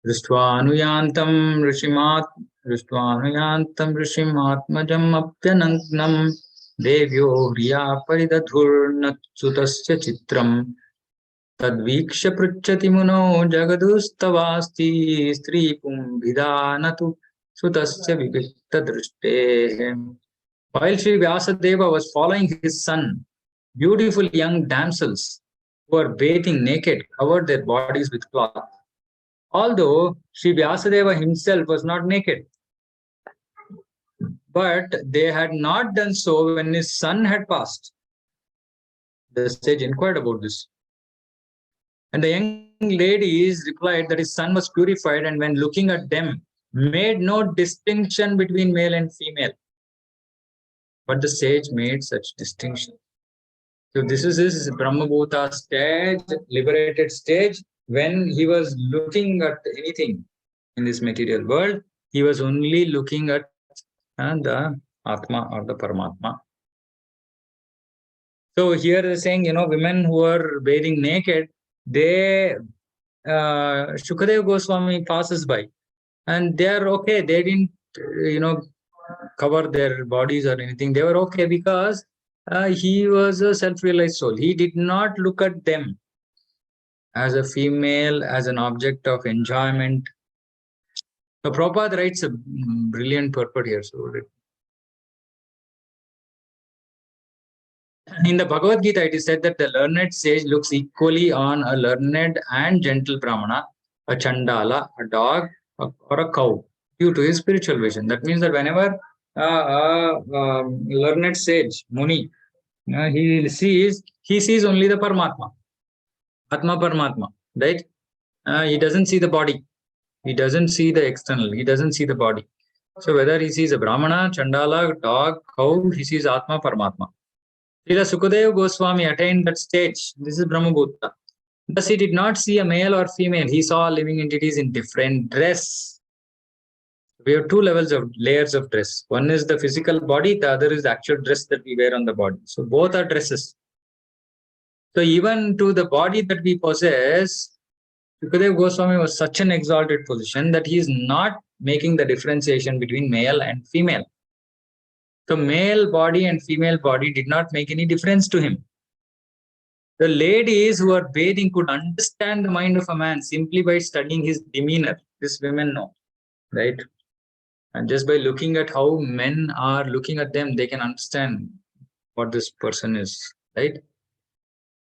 दृष्ट्वानुयान्तं ऋषिमात्मजम् अप्यनग्नं देव्यो ह्रिया परिदधुर्नच्युतस्य चित्रम् तद्वीक्ष्य पृच्छति मुनौ जगदुस्तवास्ति स्त्रीपुंभिधानतु सुतस्य विविक्तदृष्टेः. While Sri Vyasadeva was following his son beautiful young damsels who are bathing naked, covered their bodies with cloth. Although Sri Vyasadeva himself was not naked, but they had not done so when his son had passed. The sage inquired about this. And the young ladies replied that his son was purified, and when looking at them, made no distinction between male and female. But the sage made such distinction. So this is his Brahmabhuta stage, liberated stage. When he was looking at anything in this material world, he was only looking at the Atma or the Paramatma. So here they're saying, women who are bathing naked, they, Shukadev Goswami passes by and they are okay. They didn't, cover their bodies or anything. They were okay because he was a self-realized soul. He did not look at them as a female, as an object of enjoyment. So Prabhupada writes a brilliant purport here. So in the Bhagavad Gita, it is said that the learned sage looks equally on a learned and gentle Brahmana, a Chandala, a dog, or a cow, due to his spiritual vision. That means that whenever learned sage, Muni, he sees only the Paramatma, Atma Paramatma, right? He doesn't see the body. He doesn't see the external. He doesn't see the body. So whether he sees a Brahmana, Chandala, dog, cow, he sees Atma Paramatma. Srila Sukadeva Goswami attained that stage. This is Brahmabhuta. Thus, he did not see a male or female. He saw living entities in different dress. We have two layers of dress. One is the physical body. The other is the actual dress that we wear on the body. So both are dresses. So even to the body that we possess, Sukadeva Goswami was such an exalted position that he is not making the differentiation between male and female. So male body and female body did not make any difference to him. The ladies who are bathing could understand the mind of a man simply by studying his demeanor. This women know, right? And just by looking at how men are looking at them, they can understand what this person is, right?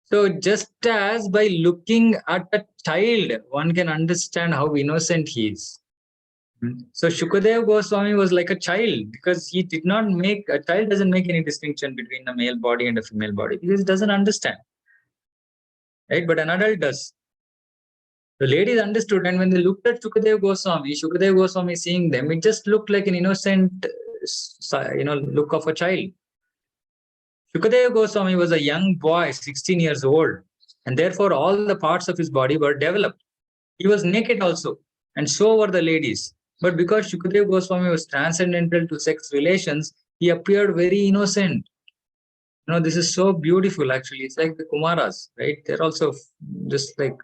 So just as by looking at a child, one can understand how innocent he is. So Shukadev Goswami was like a child because he did not make, a child doesn't make any distinction between a male body and a female body because he doesn't understand, right? But an adult does. The ladies understood, and when they looked at Shukadev Goswami seeing them, it just looked like an innocent, look of a child. Shukadev Goswami was a young boy, 16 years old, and therefore all the parts of his body were developed. He was naked also, and so were the ladies. But because Shukadev Goswami was transcendental to sex relations, he appeared very innocent. This is so beautiful, actually. It's like the Kumaras, right? They're also just like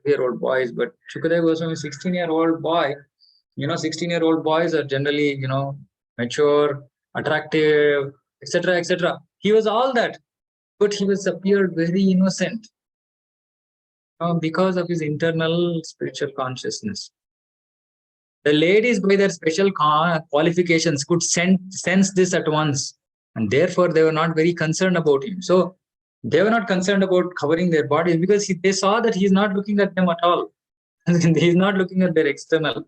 year-old boys, but Shukadev Goswami, 16-year-old boy, 16-year-old boys are generally, mature, attractive, etc., etc. He was all that, but he appeared very innocent because of his internal spiritual consciousness. The ladies, by their special qualifications, could sense this at once, and therefore they were not very concerned about him. So they were not concerned about covering their bodies because they saw that he's not looking at them at all. He's not looking at their external.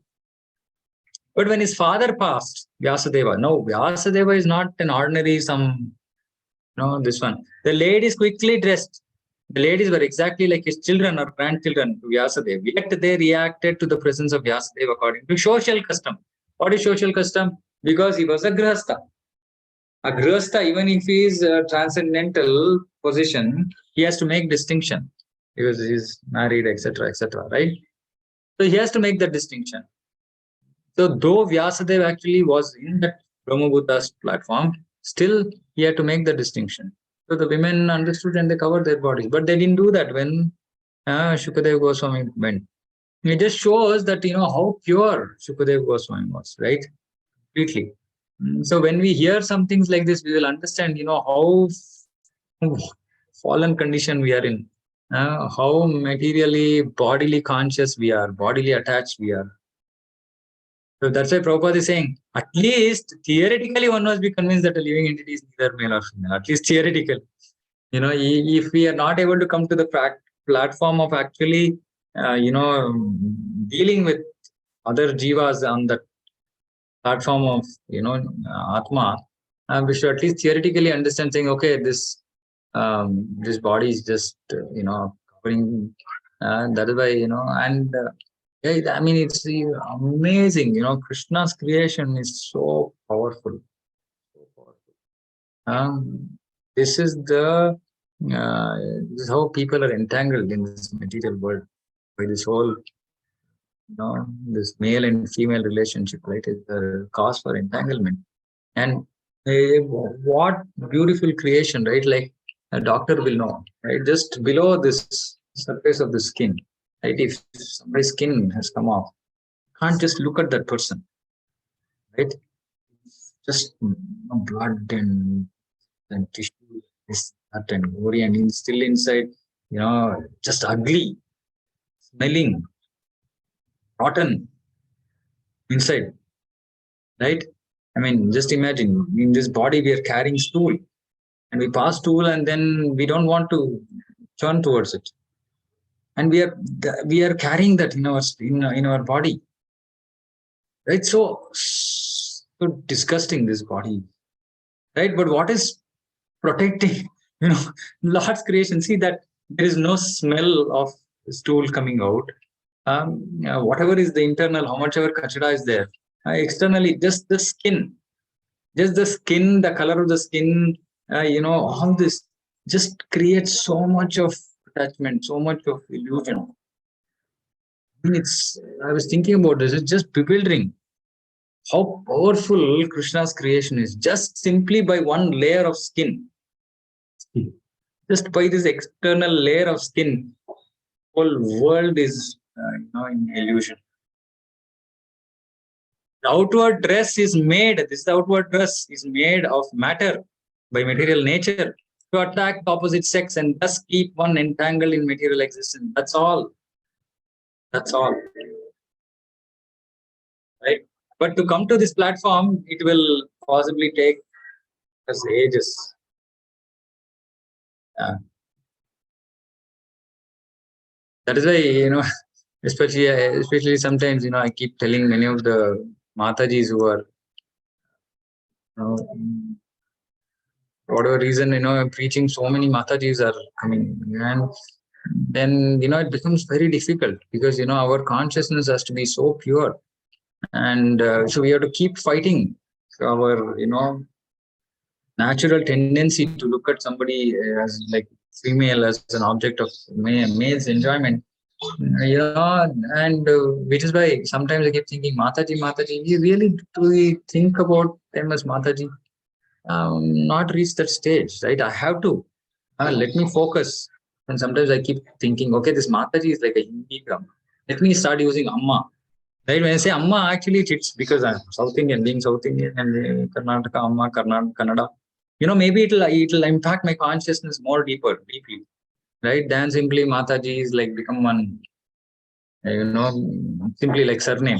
But when his father passed, Vyasadeva is not an ordinary this one. The ladies quickly dressed. The ladies were exactly like his children or grandchildren to Vyasadeva. Yet they reacted to the presence of Vyasadeva according to social custom. What is social custom? Because he was a grihastha. A grihastha, even if he is a transcendental position, he has to make distinction because he is married, etc., etc., right? So he has to make that distinction. So though Vyasadeva actually was in that Brahmabhuta platform, still he had to make the distinction. So the women understood and they covered their bodies, but they didn't do that when Shukadev Goswami went. It just shows that how pure Shukadev Goswami was, right? Completely. So when we hear some things like this, we will understand, how fallen condition we are in, how materially, bodily conscious we are, bodily attached we are. So that's why Prabhupada is saying, at least theoretically one must be convinced that a living entity is neither male or female, at least theoretically. If we are not able to come to the platform of actually, dealing with other jivas on the platform of, Atma, we should at least theoretically understand, saying, okay, this body is just, covering. That is why, and yeah, I mean, it's amazing. Krishna's creation is so powerful. So powerful. This is this is how people are entangled in this material world by this whole, this male and female relationship, right? Is the cause for entanglement. And what beautiful creation, right? Like a doctor will know, right? Just below this surface of the skin, right? If somebody's skin has come off, you can't just look at that person, right? Just blood and tissue, this, that, and gory, and still inside, just ugly, smelling, rotten inside, right? I mean, just imagine, in this body we are carrying stool, and we pass stool, and then we don't want to turn towards it, and we are carrying that in our body, right? So disgusting, this body, right? But what is protecting, Lord's creation? See that there is no smell of stool coming out. Whatever is the internal, how much ever kachada is there, externally, just the skin, the color of the skin, all this just creates so much of attachment, so much of illusion. I mean, I was thinking about this, it's just bewildering how powerful Krishna's creation is, just simply by one layer of skin. Just by this external layer of skin, whole world is in illusion. The outward dress is made, this outward dress is made of matter, by material nature, to attack the opposite sex and thus keep one entangled in material existence. That's all. That's all. Right? But to come to this platform, it will possibly take us ages. That is why, especially sometimes, I keep telling many of the Matajis who are, for whatever reason, preaching, so many Matajis are coming, and then, it becomes very difficult, because, our consciousness has to be so pure. And so we have to keep fighting our, natural tendency to look at somebody as like female, as an object of male's enjoyment. And which is why sometimes I keep thinking, Mataji, we really do we think about them as Mataji? Not reach that stage, right? I have to let me focus. And sometimes I keep thinking, okay, this Mataji is like a Hindi term. Let me start using Amma. Right? When I say Amma, actually it's because I'm South Indian, being South Indian, and Karnataka, Amma, Kannada. Maybe it'll impact my consciousness more deeply, right? Than simply Mataji is like become one, simply like surname.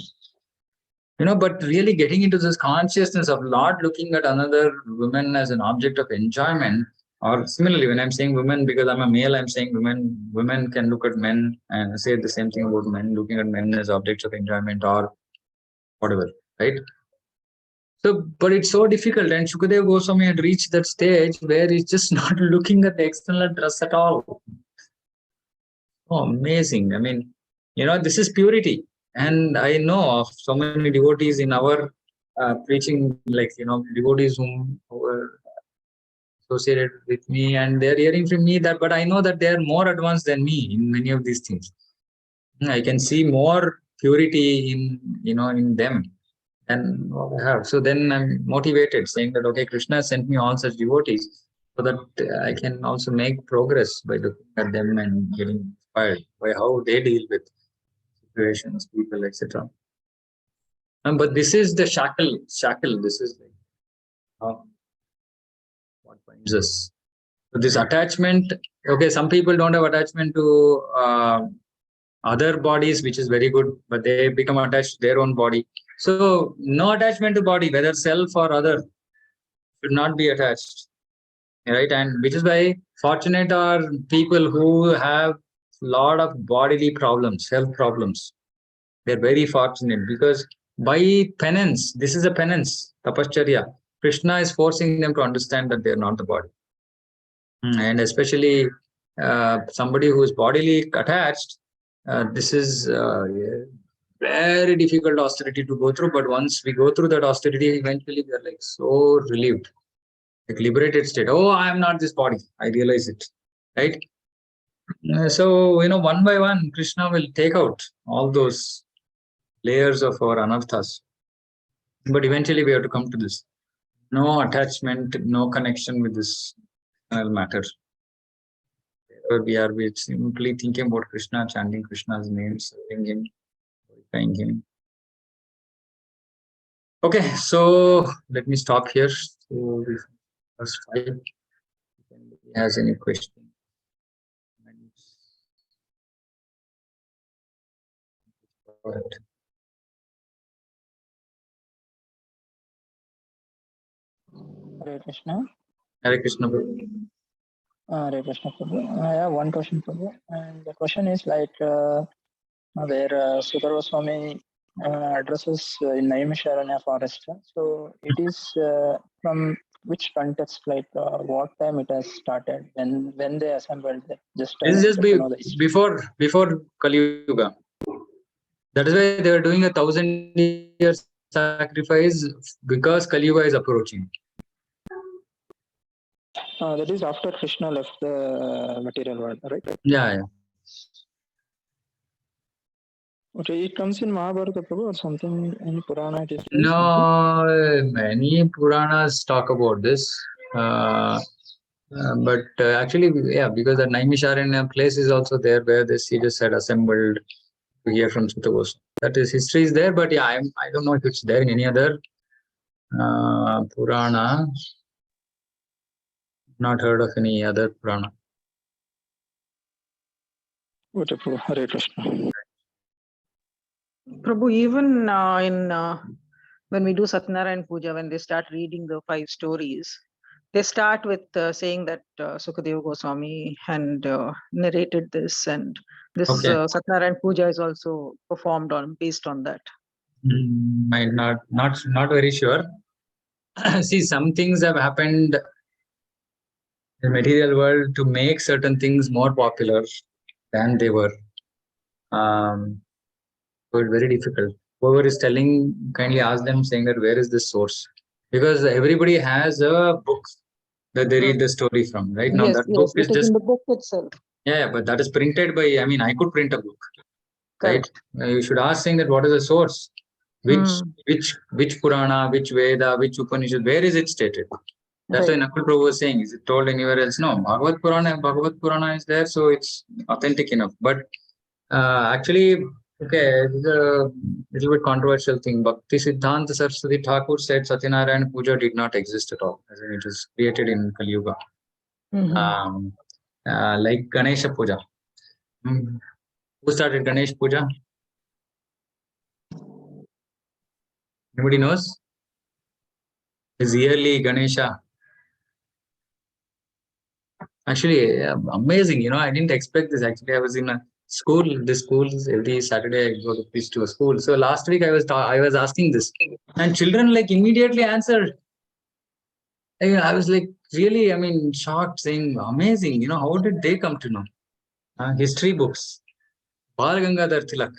But really getting into this consciousness of not looking at another woman as an object of enjoyment. Or similarly, when I'm saying women, because I'm a male, I'm saying women can look at men and say the same thing about men, looking at men as objects of enjoyment or whatever, right? So, but it's so difficult, and Shukadev Goswami had reached that stage where he's just not looking at the external dress at all. Oh, amazing. I mean, this is purity. And I know of so many devotees in our preaching, like, devotees who are associated with me, and they're hearing from me that, but I know that they're more advanced than me in many of these things. I can see more purity in them than what I have. So then I'm motivated, saying that, okay, Krishna sent me all such devotees so that I can also make progress by looking at them and getting inspired by how they deal with situations, people, etc. But this is the shackle. This is like what binds us. So this attachment. Okay, some people don't have attachment to other bodies, which is very good, but they become attached to their own body. So no attachment to body, whether self or other, should not be attached. right? And which is why fortunate are people who have lot of bodily problems, health problems. They're very fortunate because by penance, this is a penance, tapacharya. Krishna is forcing them to understand that they're not the body. And especially somebody who is bodily attached, this is very difficult austerity to go through. But once we go through that austerity, eventually we are like so relieved, like liberated state. Oh, I am not this body. I realize it, right? So, one by one, Krishna will take out all those layers of our anarthas. But eventually we have to come to this. No attachment, no connection with this matter. We simply thinking about Krishna, chanting Krishna's name, serving him, glorifying him. Okay, so let me stop here. So verse 5. If anybody has any question. Go ahead. Hare Krishna. Hare Krishna. Hare Krishna Prabhu. I have one question Prabhu, and the question is like where Sukadeva Swami addresses in Naimisharanya forest. So it is from which context, like what time it has started, when they assembled there? Just This is just before Kali Yuga. That is why they were doing 1,000-year sacrifice because Kali Yuga is approaching. That is after Krishna left the material world, right? Yeah. Okay, it comes in Mahabharata Prabhu or something in Purana it is? No, many Puranas talk about this. But actually, yeah, because the Naimisharanya place is also there where the sages had assembled to hear from Sutta Goswami. That is, history is there, but yeah, I don't know if it's there in any other Purana. Not heard of any other Purana. Okay, Prabhu. Hare Krishna. Prabhu, even when we do Satyanarayana Puja, when they start reading the 5 stories, they start with saying that Sukadeva Goswami and narrated this, and this Satyanarayana Puja is also performed based on that. Might not very sure. See, some things have happened in the material world to make certain things more popular than they were. So it's very difficult. Whoever is telling, kindly ask them, saying that where is this source? Because everybody has a book that they read the story from, right? Now that book is just in the book itself. Yeah, but that is printed by. I could print a book, right? You should ask, saying that what is the source? Which Purana, which Veda, which Upanishad, where is it stated? That's why Nakul Prabhu was saying, is it told anywhere else? No, Bhagavad Purana is there, so it's authentic enough. But actually, okay, this is a little bit controversial thing. Bhakti Siddhanta Saraswati Thakur said Satyanarayana Puja did not exist at all. As in, it was created in Kali Yuga. Like Ganesha Puja. Who started Ganesh Puja? Anybody knows? His yearly Ganesha. Actually, amazing. I didn't expect this. Actually, I was in a school. The schools every Saturday I go to a school. So last week I was asking this, and children like immediately answered. I was like really, shocked, saying amazing. How did they come to know? History books. Bal Gangadhar Tilak.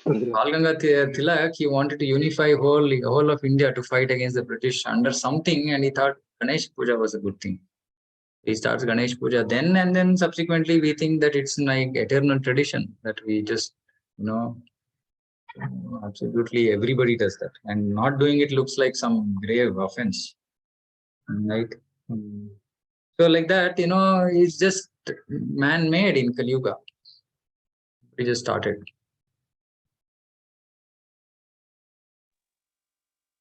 Bal Gangadhar Tilak, he wanted to unify whole of India to fight against the British under something, and he thought Ganesh Puja was a good thing. He starts Ganesh Puja then, and then subsequently we think that it's like eternal tradition that we just, absolutely everybody does that, and not doing it looks like some grave offense, right? So like that, it's just man-made in Kali Yuga. We just started.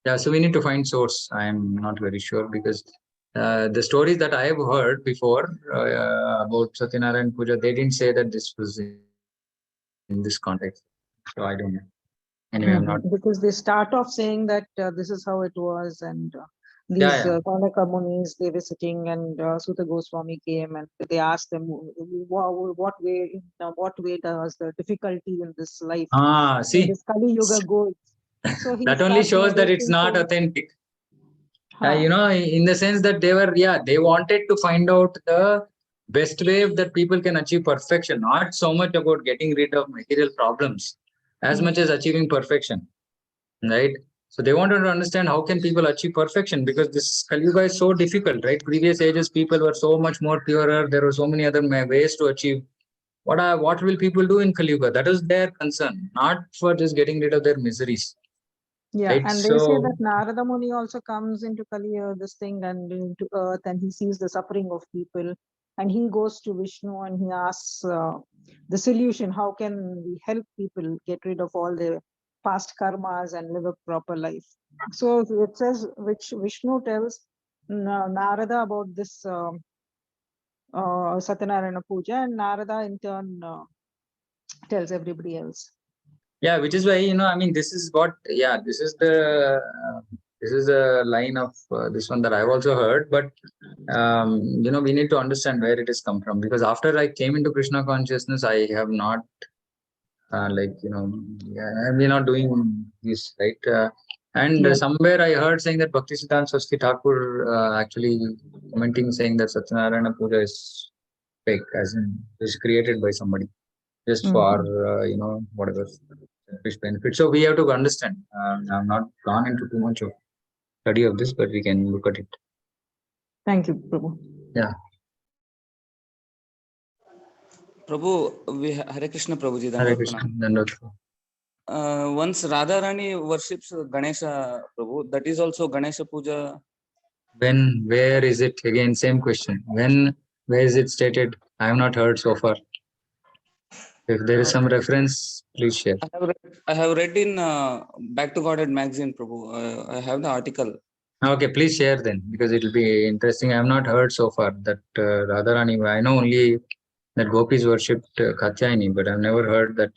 Yeah, so we need to find source. I'm not very sure because the stories that I have heard before about Satyanarayana Puja, they didn't say that this was in this context. So I don't know. Anyway, I'm not. Because they start off saying that this is how it was, and these yeah. Saunaka Munis, they were sitting, and Suta Goswami came and they asked them, what way does the difficulty in this life, in See, this Kali Yuga goes? So he that only starts shows that it's narrating, not saying, authentic. "Huh, In the sense that they wanted to find out the best way that people can achieve perfection, not so much about getting rid of material problems as much as achieving perfection, right? So they wanted to understand how can people achieve perfection, because this Kali Yuga is so difficult, right? Previous ages, people were so much more purer. There were so many other ways to achieve. What will people do in Kali Yuga? That is their concern, not for just getting rid of their miseries. yeah." Right? And they say So, that Narada Muni also comes into Kali, this thing, and into earth, and he sees the suffering of people, and he goes to Vishnu and he asks the solution: how can we help people get rid of all their past karmas and live a proper life? So it says, which Vishnu tells Narada about this Satyanarayana Puja, and Narada in turn tells everybody else. yeah, which is why, this is the line of this one that I've also heard. But we need to understand where it has come from, because after I came into Krishna consciousness, I have not I've been not doing this, right. And somewhere I heard saying that Bhaktisiddhanta Saraswati Thakur actually commenting, saying that Satyanarayana Puja is fake, as in is created by somebody just for whatever selfish benefit. So we have to understand. I've not gone into too much of study of this, but we can look at it. Thank you, Prabhu. Yeah. Prabhu, Hare Krishna, Prabhuji. Hare Krishna. Once Radharani worships Ganesha, Prabhu, that is also Ganesha Puja. Where is it? Again, same question. Where is it stated? I have not heard so far. If there is some reference, please share. I have read in Back to Godhead magazine, Prabhu. I have the article. Okay, please share then, because it will be interesting. I have not heard so far that Radharani. I know only that gopis worshipped Katyayani, but I've never heard that.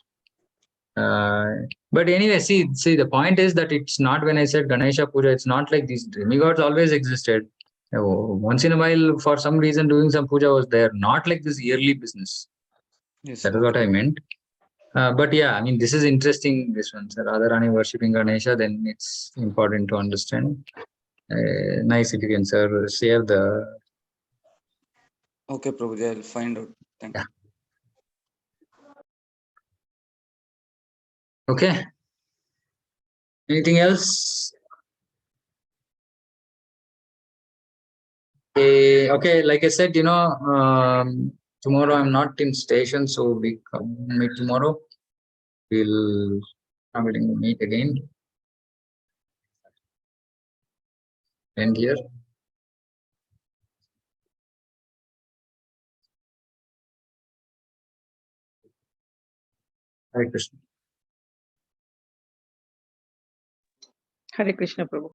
But anyway, see, the point is that it's not, when I said Ganesha Puja, it's not like these demigods always existed. Once in a while, for some reason, doing some puja was there, not like this yearly business. Yes, that is what I meant. But yeah, this is interesting, this one. So Radharani worshipping Ganesha, then it's important to understand. Nice if you can, sir, share the... Okay, Prabhuji, I'll find out. Thank you. Okay. Anything else? Okay, like I said, tomorrow I'm not in station, so we meet tomorrow. We'll meet again. End here. Hare Krishna. Hare Krishna, Prabhu.